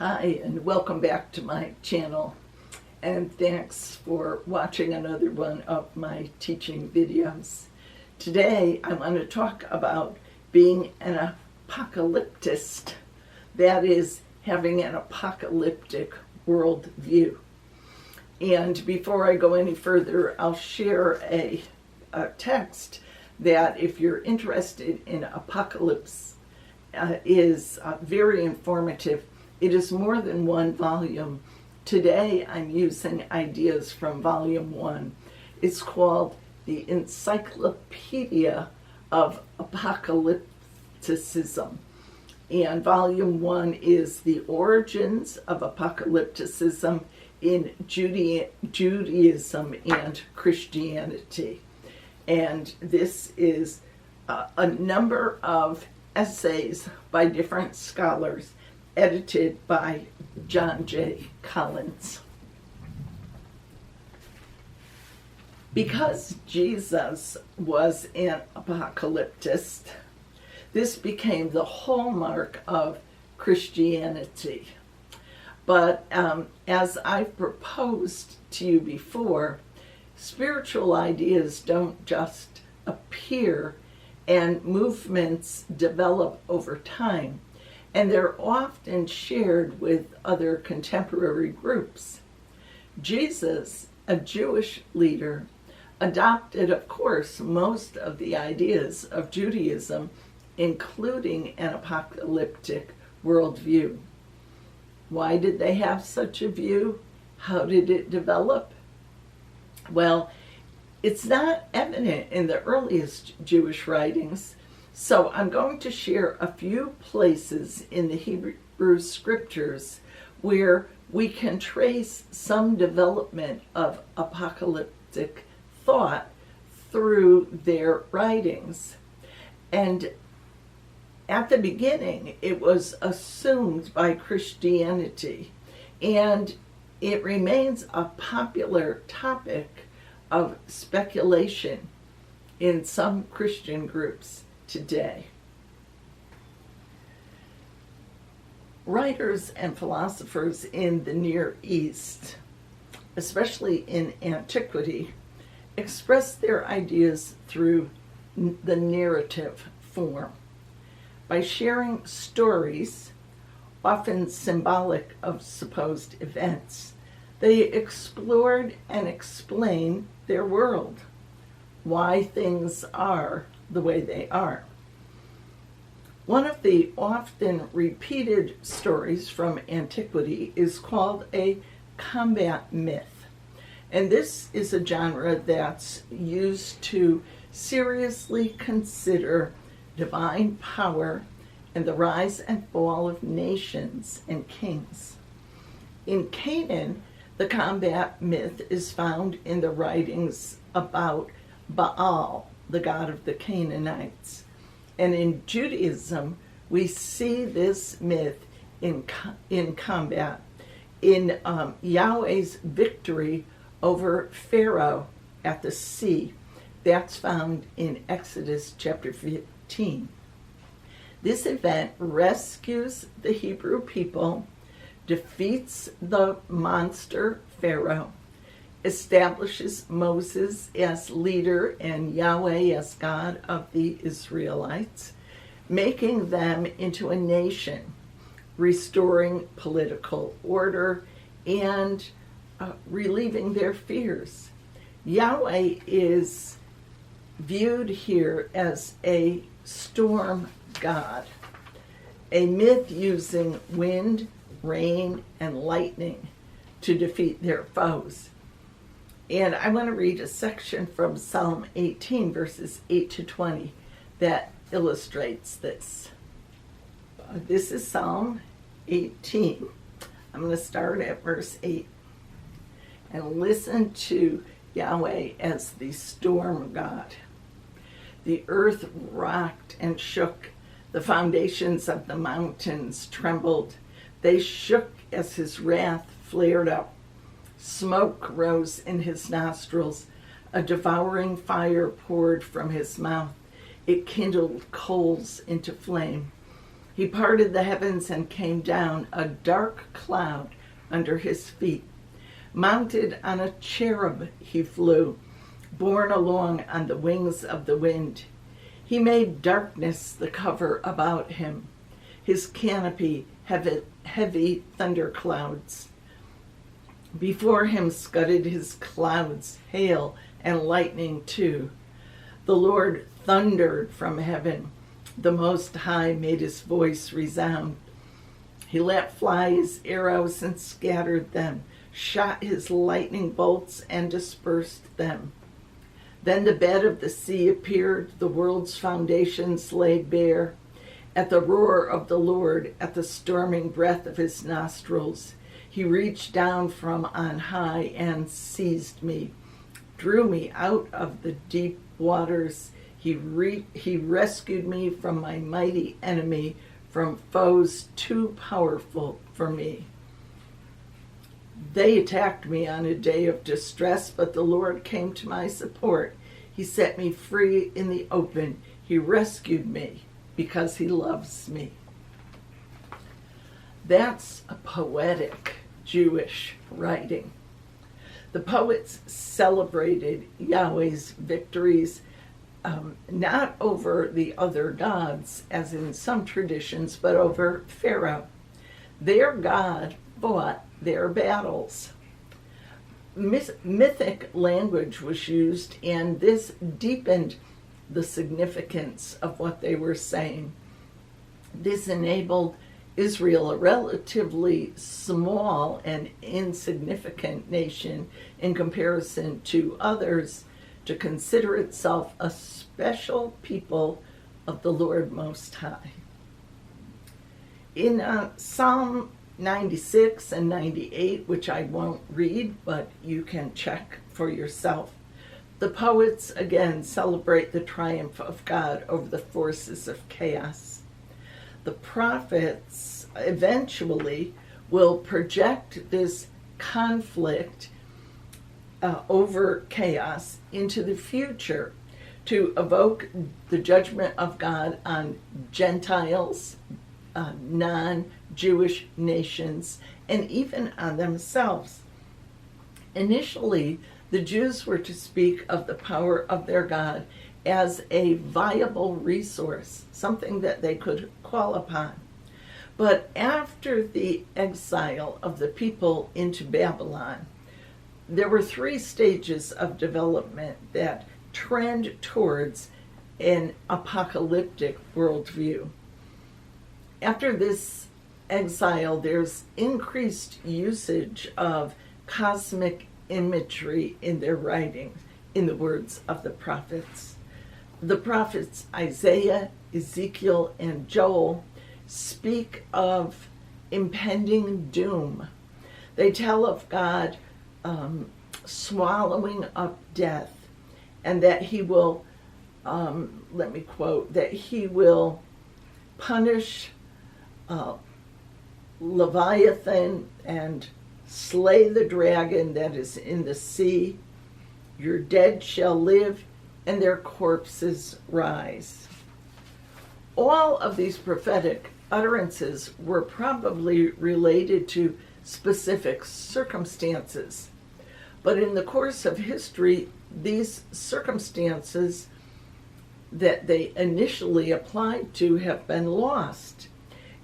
Hi, and welcome back to my channel, and thanks for watching another one of my teaching videos. Today I want to talk about being an apocalyptist, that is, having an apocalyptic worldview. And before I go any further, I'll share a text that, if you're interested in apocalypse, is very informative. It is more than one volume. Today I'm using ideas from volume 1. It's called the Encyclopedea of Apocalypticism. And volume 1 is the origins of apocalypticism in Judaism and Christianity. And this is a number of essays by different scholars, edited by John J. Collins. Because Jesus was an apocalyptist, this became the hallmark of Christianity. But as I've proposed to you before, spiritual ideas don't just appear, and movements develop over time, and they're often shared with other contemporary groups. Jesus, a Jewish leader, adopted, of course, most of the ideas of Judaism, including an apocalyptic worldview. Why did they have such a view? How did it develop? Well, it's not evident in the earliest Jewish writings, so I'm going to share a few places in the Hebrew scriptures where we can trace some development of apocalyptic thought through their writings. And at the beginning, it was assumed by Christianity, and it remains a popular topic of speculation in some Christian groups today. Writers and philosophers in the Near East, especially in antiquity, expressed their ideas through the narrative form. By sharing stories, often symbolic of supposed events, they explored and explained their world, why things are the way they are. One of the often repeated stories from antiquity is called a combat myth. And this is a genre that's used to seriously consider divine power and the rise and fall of nations and kings. In Canaan, the combat myth is found in the writings about Baal, the god of the Canaanites. And in Judaism, we see this myth in combat, in Yahweh's victory over Pharaoh at the sea. That's found in Exodus chapter 15. This event rescues the Hebrew people, defeats the monster Pharaoh, establishes Moses as leader and Yahweh as God of the Israelites, making them into a nation, restoring political order, and relieving their fears. Yahweh is viewed here as a storm god, a myth using wind, rain, and lightning to defeat their foes. And I want to read a section from Psalm 18, verses 8 to 20, that illustrates this. This is Psalm 18. I'm going to start at verse 8. And listen to Yahweh as the storm god. The earth rocked and shook. The foundations of the mountains trembled. They shook as his wrath flared up. Smoke rose in his nostrils. A devouring fire poured from his mouth. It kindled coals into flame. He parted the heavens and came down, a dark cloud under his feet. Mounted on a cherub he flew, borne along on the wings of the wind. He made darkness the cover about him, his canopy heavy thunderclouds. Before him scudded his clouds, hail and lightning too. The Lord thundered from heaven. The Most High made his voice resound. He let fly his arrows and scattered them, shot his lightning bolts and dispersed them. Then the bed of the sea appeared, the world's foundations laid bare. At the roar of the Lord, at the storming breath of his nostrils, he reached down from on high and seized me, drew me out of the deep waters. He rescued me from my mighty enemy, from foes too powerful for me. They attacked me on a day of distress, but the Lord came to my support. He set me free in the open. He rescued me because he loves me. That's a poetic Jewish writing. The poets celebrated Yahweh's victories, not over the other gods, as in some traditions, but over Pharaoh. Their God fought their battles. Mythic language was used, and this deepened the significance of what they were saying. This enabled Israel, a relatively small and insignificant nation in comparison to others, to consider itself a special people of the Lord Most High. In Psalm 96 and 98, which I won't read, but you can check for yourself, the poets again celebrate the triumph of God over the forces of chaos. The prophets eventually will project this conflict over chaos into the future to evoke the judgment of God on Gentiles, non-Jewish nations, and even on themselves. Initially, the Jews were to speak of the power of their God as a viable resource, something that they could call upon. But after the exile of the people into Babylon, there were three stages of development that trend towards an apocalyptic worldview. After this exile, there's increased usage of cosmic imagery in their writing, in the words of the prophets. The prophets Isaiah, Ezekiel, and Joel speak of impending doom. They tell of God swallowing up death, and that he will, let me quote, that he will punish Leviathan and slay the dragon that is in the sea. Your dead shall live, and their corpses rise. All of these prophetic utterances were probably related to specific circumstances. But in the course of history, these circumstances that they initially applied to have been lost.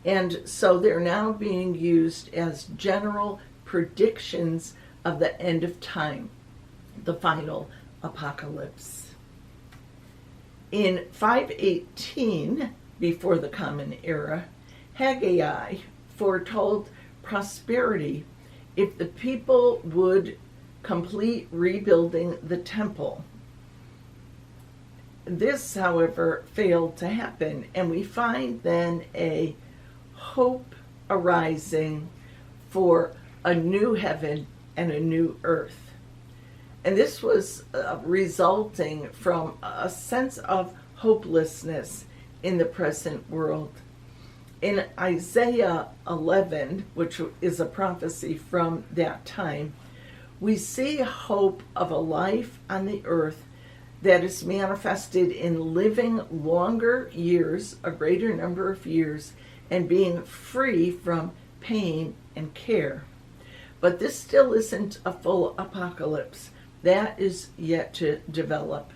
And so they're now being used as general predictions of the end of time, the final apocalypse. In 518, before the Common Era, Haggai foretold prosperity if the people would complete rebuilding the temple. This, however, failed to happen, and we find then a hope arising for a new heaven and a new earth. And this was resulting from a sense of hopelessness in the present world. In Isaiah 11, which is a prophecy from that time, we see hope of a life on the earth that is manifested in living longer years, a greater number of years, and being free from pain and care. But this still isn't a full apocalypse. That is yet to develop.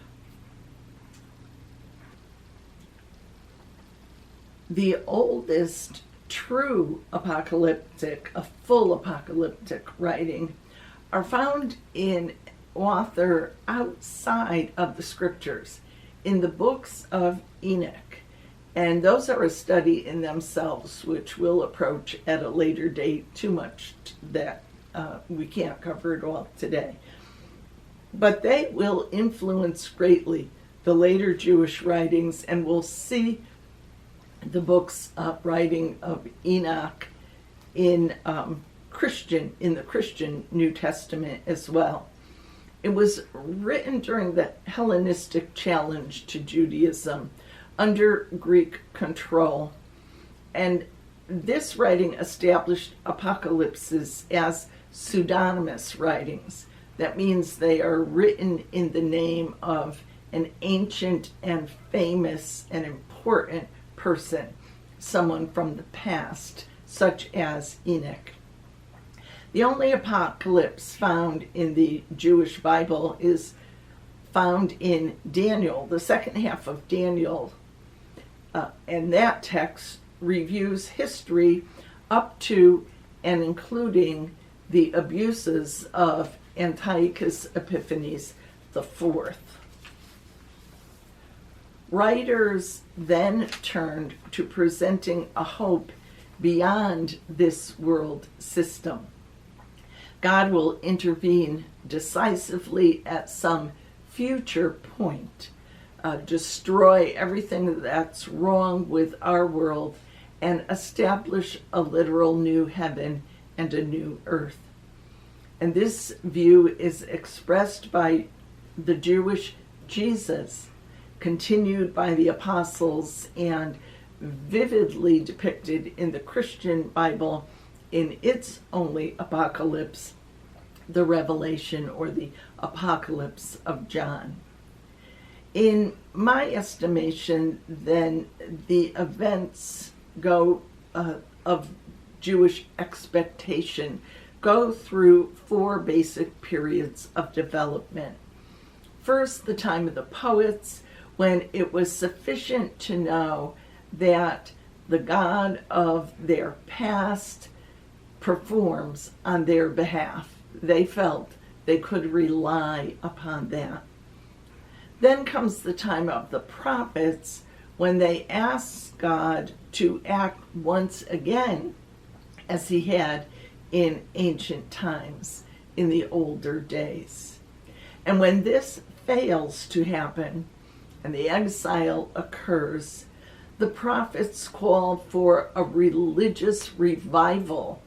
The oldest true apocalyptic, a full apocalyptic writing, are found in author outside of the scriptures, in the books of Enoch. And those are a study in themselves, which we'll approach at a later date. Too much that we can't cover it all today. But they will influence greatly the later Jewish writings, and we'll see the books writing of Enoch in the Christian New Testament as well. It was written during the Hellenistic challenge to Judaism under Greek control, and this writing established apocalypses as pseudonymous writings. That means they are written in the name of an ancient and famous and important person, someone from the past, such as Enoch. The only apocalypse found in the Jewish Bible is found in Daniel, the second half of Daniel, and that text reviews history up to and including the abuses of Antiochus Epiphanes IV. Writers then turned to presenting a hope beyond this world system. God will intervene decisively at some future point, destroy everything that's wrong with our world, and establish a literal new heaven and a new earth. And this view is expressed by the Jewish Jesus, continued by the apostles, and vividly depicted in the Christian Bible in its only apocalypse, the Revelation or the Apocalypse of John. In my estimation, then, the events of Jewish expectation go through four basic periods of development. First, the time of the poets, when it was sufficient to know that the God of their past performs on their behalf. They felt they could rely upon that. Then comes the time of the prophets, when they ask God to act once again as he had in ancient times, in the older days. And when this fails to happen and the exile occurs, the prophets call for a religious revival,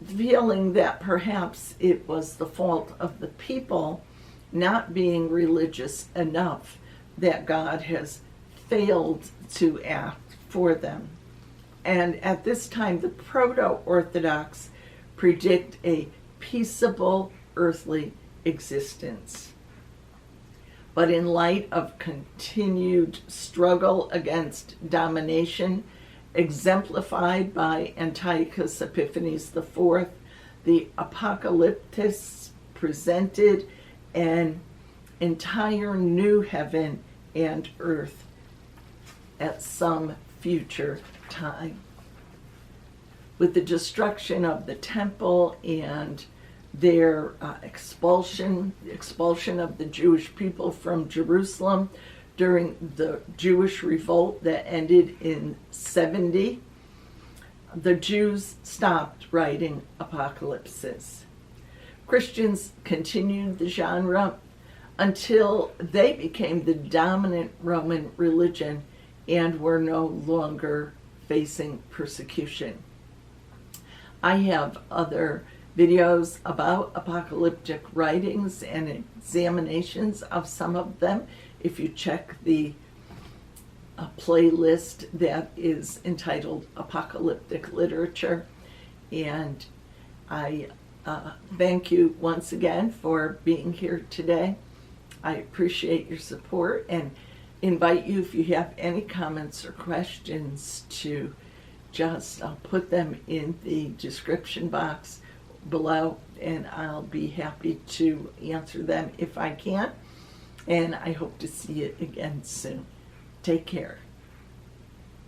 feeling that perhaps it was the fault of the people not being religious enough, that God has failed to act for them. And at this time, the proto-Orthodox predict a peaceable earthly existence. But in light of continued struggle against domination, exemplified by Antiochus Epiphanes IV, the Apocalyptists presented an entire new heaven and earth at some future time. With the destruction of the temple and their expulsion of the Jewish people from Jerusalem during the Jewish revolt that ended in 70, the Jews stopped writing apocalypses. Christians continued the genre until they became the dominant Roman religion and were no longer facing persecution. I have other videos about apocalyptic writings and examinations of some of them. If you check the playlist that is entitled Apocalyptic Literature. And I thank you once again for being here today. I appreciate your support, and invite you, if you have any comments or questions, to just put them in the description box below, and I'll be happy to answer them if I can. And I hope to see you again soon. Take care.